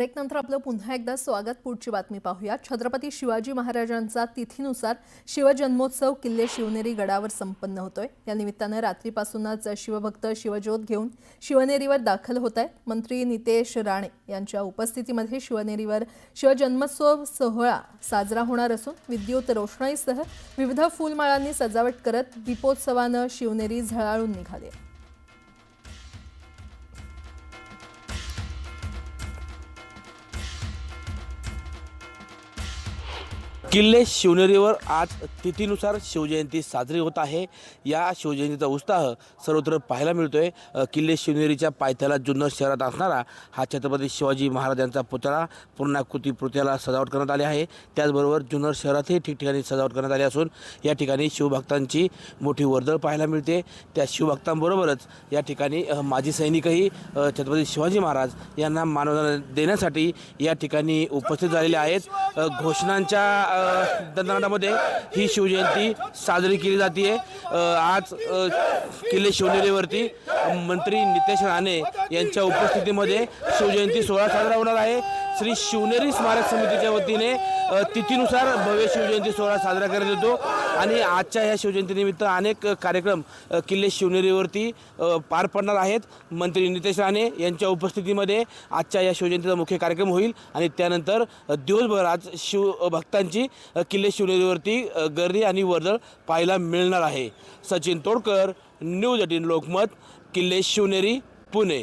Break नंतर आपलं पुन्हा एकदा स्वागत। पुढची बातमी पाहूया। छत्रपती शिवाजी महाराजांचा तिथीनुसार शिवजन्मोत्सव किल्ले शिवनेरी गडावर संपन्न होतोय। या निमित्ताने रात्रीपासूनच शिवभक्त शिवज्योत घेऊन शिवनेरीवर दाखल होत आहेत। मंत्री नितेश राणे यांच्या उपस्थितीमध्ये शिवनेरीवर शिवजन्मोत्सव सोहळा साजरा होणार असून विद्युत रोषणाईसह विविध फुलमाळांनी सजावट करत दीपोत्सवाने शिवनेरी झळाळून निघाली। किल्ले शिवनेरीवर आज तिथीनुसार शिवजयंती साजरी होत आहे। या शिवजयंतीचा उत्साह सर्वत्र पाहायला मिळतोय। किल्ले शिवनेरीच्या पायथ्याला जुन्नर शहरात असणारा हा छत्रपती शिवाजी महाराजांचा पुतळा पूर्णाकृती पुतळ्याला सजावट करण्यात आली आहे। त्याचबरोबर जुन्नर शहरातही ठिकठिकाणी सजावट करण्यात आली असून या ठिकाणी शिवभक्तांची मोठी वर्दळ पाहायला मिळते। त्या शिवभक्तांबरोबरच या ठिकाणी माजी सैनिकही छत्रपती शिवाजी महाराज यांना मानवंदना देण्यासाठी या ठिकाणी उपस्थित झालेले आहेत। घोषणांच्या दणदणाटामध्ये ही शिवजयंती साजरी केली जाते। आज किल्ले शिवनेरीवरती मंत्री नितेश राणे यांच्या उपस्थितीमध्ये शिवजयंती सोहळा साजरा होणार आहे। श्री शिवनेरी स्मारक समितीच्या वतीने तिथीनुसार भव्य शिवजयंती सोहळा साजरा करण्यात येतो आणि आजच्या या शिवजयंतीनिमित्त अनेक कार्यक्रम किल्ले शिवनेरीवरती पार पडणार आहेत। मंत्री नितेश राणे यांच्या उपस्थितीमध्ये आजच्या या शिवजयंतीचा मुख्य कार्यक्रम होईल आणि त्यानंतर दिवसभर आज शिवभक्तांची किल्ले शिवनेरीवरती गर्दी आणि वर्दळ पाहायला मिळणार आहे। सचिन तोडकर, न्यूज 18 लोकमत, किल्ले शिवनेरी, पुणे।